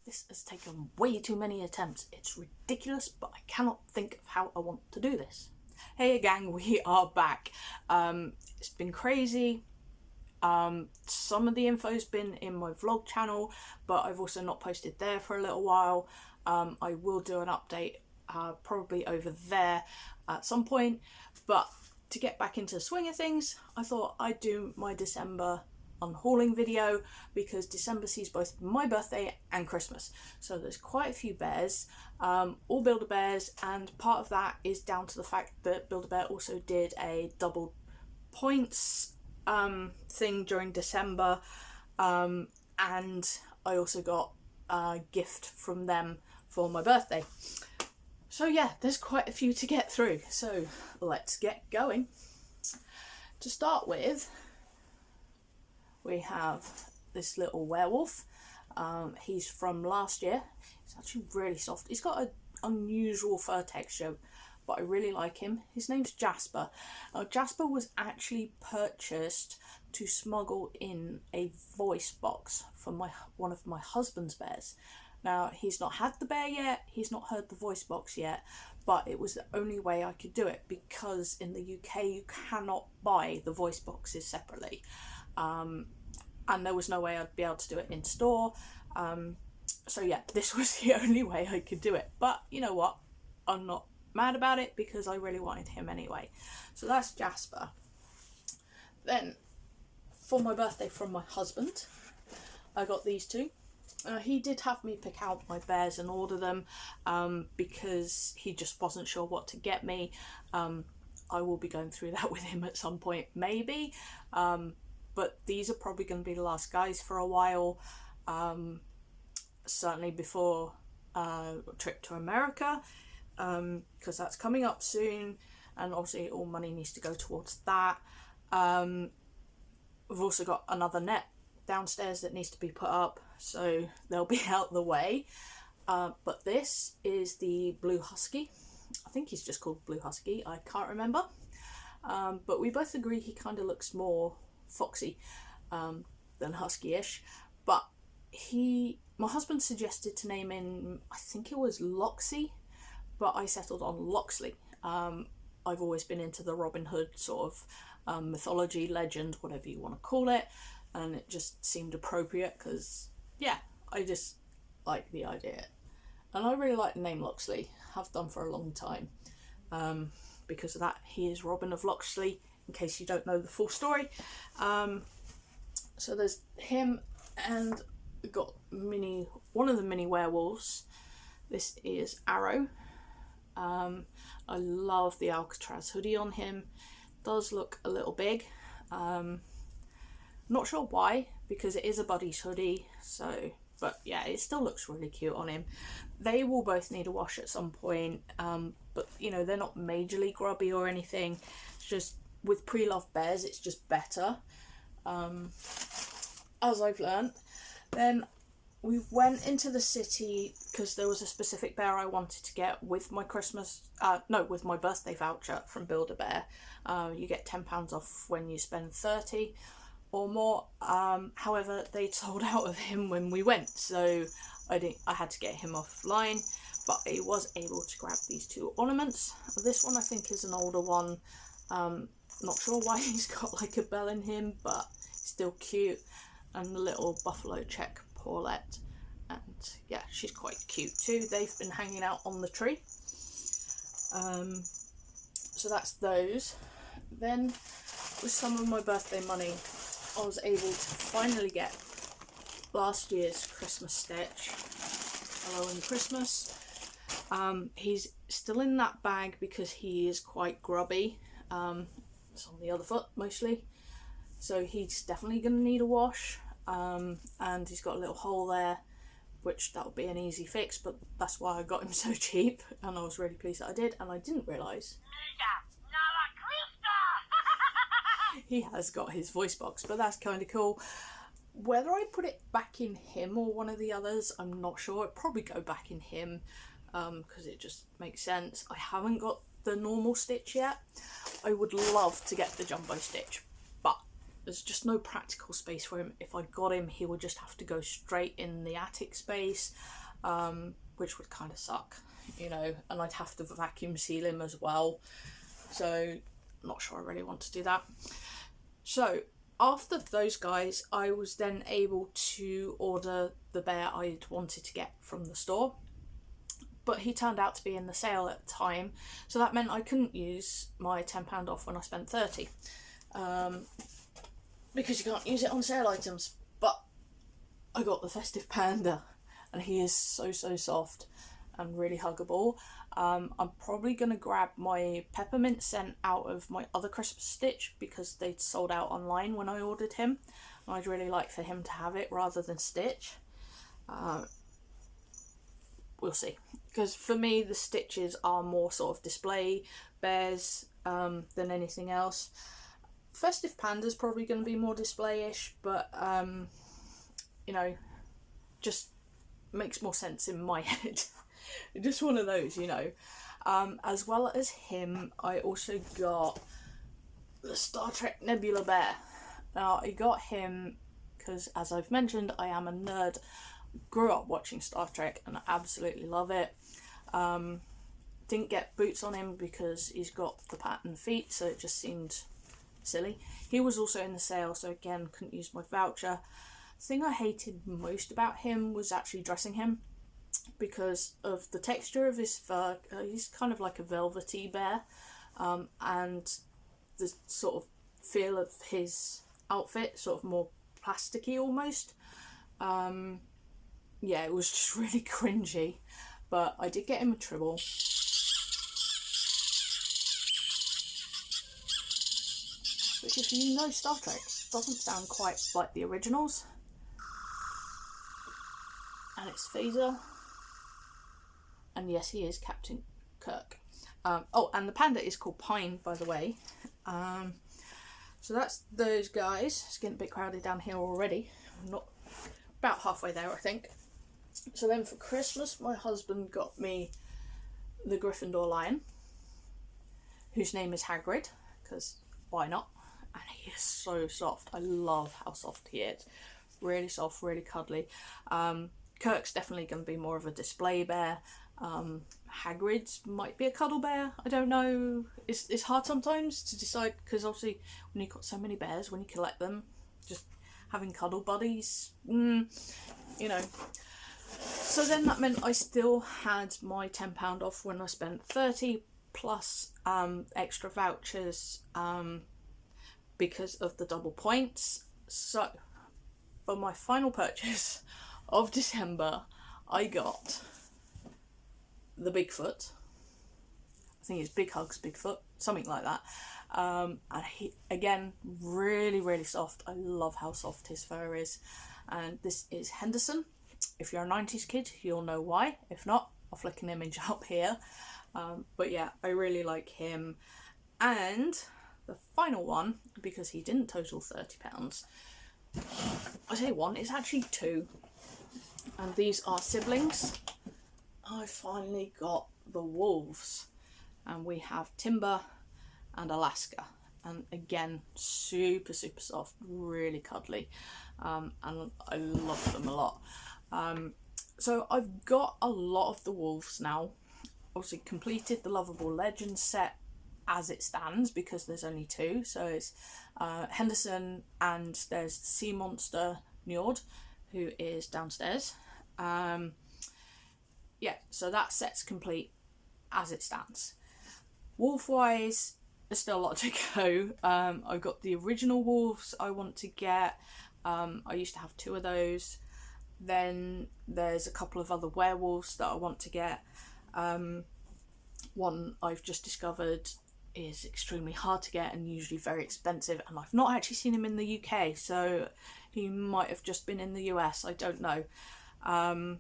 This has taken way too many attempts. It's ridiculous, but I cannot think of how I want to do this. Hey gang, we are back. It's been crazy. Some of the info's been in my vlog channel, but I've also not posted there for a little while. I will do an update probably over there at some point, but to get back into the swing of things, I thought I'd do my December unhauling video because December sees both my birthday and Christmas, so there's quite a few bears, all Build-A-Bears, and part of that is down to the fact that Build-A-Bear also did a double points thing during December, and I also got a gift from them for my birthday. So yeah, there's quite a few to get through, so let's get going. To start with, we have this little werewolf. He's from last year. He's actually really soft. He's got an unusual fur texture, but I really like him. His name's Jasper. Jasper was actually purchased to smuggle in a voice box for one of my husband's bears. Now, he's not had the bear yet, he's not heard the voice box yet, but it was the only way I could do it because in the UK you cannot buy the voice boxes separately. And there was no way I'd be able to do it in store. So yeah, this was the only way I could do it. But you know what? I'm not mad about it because I really wanted him anyway. So that's Jasper. Then, for my birthday from my husband, I got these two. He did have me pick out my bears and order them because he just wasn't sure what to get me. I will be going through that with him at some point, maybe. But these are probably going to be the last guys for a while. Certainly before a trip to America, because that's coming up soon, and obviously all money needs to go towards that. We've also got another net downstairs that needs to be put up, so they'll be out the way. But this is the Blue Husky. I think he's just called Blue Husky, I can't remember. But we both agree he kind of looks more foxy than husky-ish. But my husband suggested to name him, I think it was Loxy, but I settled on Loxley. I've always been into the Robin Hood sort of mythology, legend, whatever you want to call it, and it just seemed appropriate because, yeah, I just like the idea. And I really like the name Loxley, have done for a long time. Because of that, he is Robin of Loxley, in case you don't know the full story. So there's him, and we've got one of the mini werewolves. This is Arrow. I love the Alcatraz hoodie on him. Does look a little big. Not sure why, because it is a buddy's hoodie, so, but yeah, it still looks really cute on him. They will both need a wash at some point, but you know, they're not majorly grubby or anything. It's just with pre-loved bears, it's just better, as I've learned. Then we went into the city because there was a specific bear I wanted to get with my with my birthday voucher from Build-A-Bear. You get £10 off when you spend 30 or more. However, they sold out of him when we went, so I had to get him offline, but I was able to grab these two ornaments. This one I think is an older one. Not sure why he's got like a bell in him, but still cute. And the little buffalo check Paulette, and yeah, she's quite cute too. They've been hanging out on the tree. So that's those. Then with some of my birthday money, I was able to finally get last year's Christmas Stitch, Hello and Christmas. He's still in that bag because he is quite grubby. It's on the other foot mostly, so he's definitely going to need a wash. And he's got a little hole there, which that would be an easy fix, but that's why I got him so cheap, and I was really pleased that I did. And I didn't realise he has got his voice box, but that's kind of cool. Whether I put it back in him or one of the others, I'm not sure. I'd probably go back in him because it just makes sense. I haven't got the normal Stitch yet. I would love to get the Jumbo Stitch, but there's just no practical space for him. If I got him, he would just have to go straight in the attic space, which would kind of suck, you know, and I'd have to vacuum seal him as well. So I'm not sure I really want to do that. So after those guys, I was then able to order the bear I'd wanted to get from the store. But he turned out to be in the sale at the time, so that meant I couldn't use my £10 off when I spent 30, because you can't use it on sale items. But I got the festive panda, and he is so soft and really huggable. I'm probably going to grab my peppermint scent out of my other Christmas stitch because they'd sold out online when I ordered him, and I'd really like for him to have it rather than Stitch. We'll see, because for me the stitches are more sort of display bears than anything else. Festive Panda's probably going to be more display-ish, but you know, just makes more sense in my head. Just one of those, you know. As well as him, I also got the Star Trek Nebula Bear. Now, I got him because, as I've mentioned, I am a nerd. Grew up watching Star Trek and I absolutely love it. Didn't get boots on him because he's got the pattern feet, so it just seemed silly. He was also in the sale, so again, couldn't use my voucher. The thing I hated most about him was actually dressing him because of the texture of his fur. He's kind of like a velvety bear, and the sort of feel of his outfit, sort of more plasticky almost. Yeah, it was just really cringy, but I did get him a Tribble. Which, if you know Star Trek, doesn't sound quite like the originals. And it's Phaser. And yes, he is Captain Kirk. Oh, and the panda is called Pine, by the way. So that's those guys. It's getting a bit crowded down here already. I'm not about halfway there, I think. So then for Christmas, my husband got me the Gryffindor lion, whose name is Hagrid, because why not? And he is so soft. I love how soft he is. Really soft, really cuddly. Kirk's definitely going to be more of a display bear. Hagrid might be a cuddle bear. I don't know. It's hard sometimes to decide, because obviously when you've got so many bears, when you collect them, just having cuddle buddies, you know. So then that meant I still had my £10 off when I spent 30 plus extra vouchers because of the double points. So for my final purchase of December, I got the Bigfoot. I think it's Big Hugs Bigfoot, something like that. And he, again, really soft. I love how soft his fur is. And this is Henderson. If you're a 90s kid, you'll know why. If not, I'll flick an image up here. But yeah, I really like him. And the final one, because he didn't total £30, I say one, it's actually two. And these are siblings. I finally got the wolves. And we have Timber and Alaska. And again, super soft, really cuddly. And I love them a lot. So I've got a lot of the wolves now. Obviously completed the Lovable Legends set as it stands, because there's only two. So it's Henderson, and there's Sea Monster Njord, who is downstairs. Yeah, so that set's complete as it stands. Wolf-wise, there's still a lot to go. I've got the original wolves I want to get. I used to have two of those. Then there's a couple of other werewolves that I want to get. One I've just discovered is extremely hard to get and usually very expensive, and I've not actually seen him in the UK, so he might have just been in the US, I don't know. And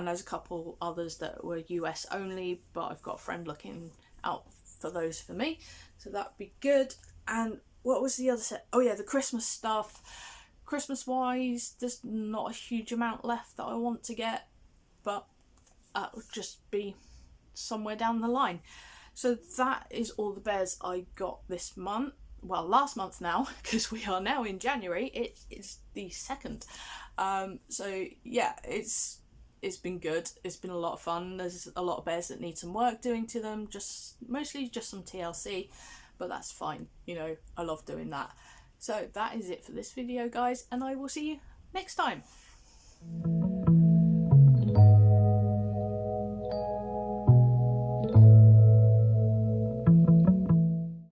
there's a couple others that were US only, but I've got a friend looking out for those for me, so that'd be good. And what was the other set? Oh yeah, the Christmas stuff. Christmas wise, there's not a huge amount left that I want to get, but that would just be somewhere down the line. So that is all the bears I got this month. well, last month now, because we are now in January, it is the 2nd. So yeah, it's been good. It's been a lot of fun. There's a lot of bears that need some work doing to them, mostly just some TLC, but that's fine. You know, I love doing that. So that is it for this video, guys, and I will see you next time.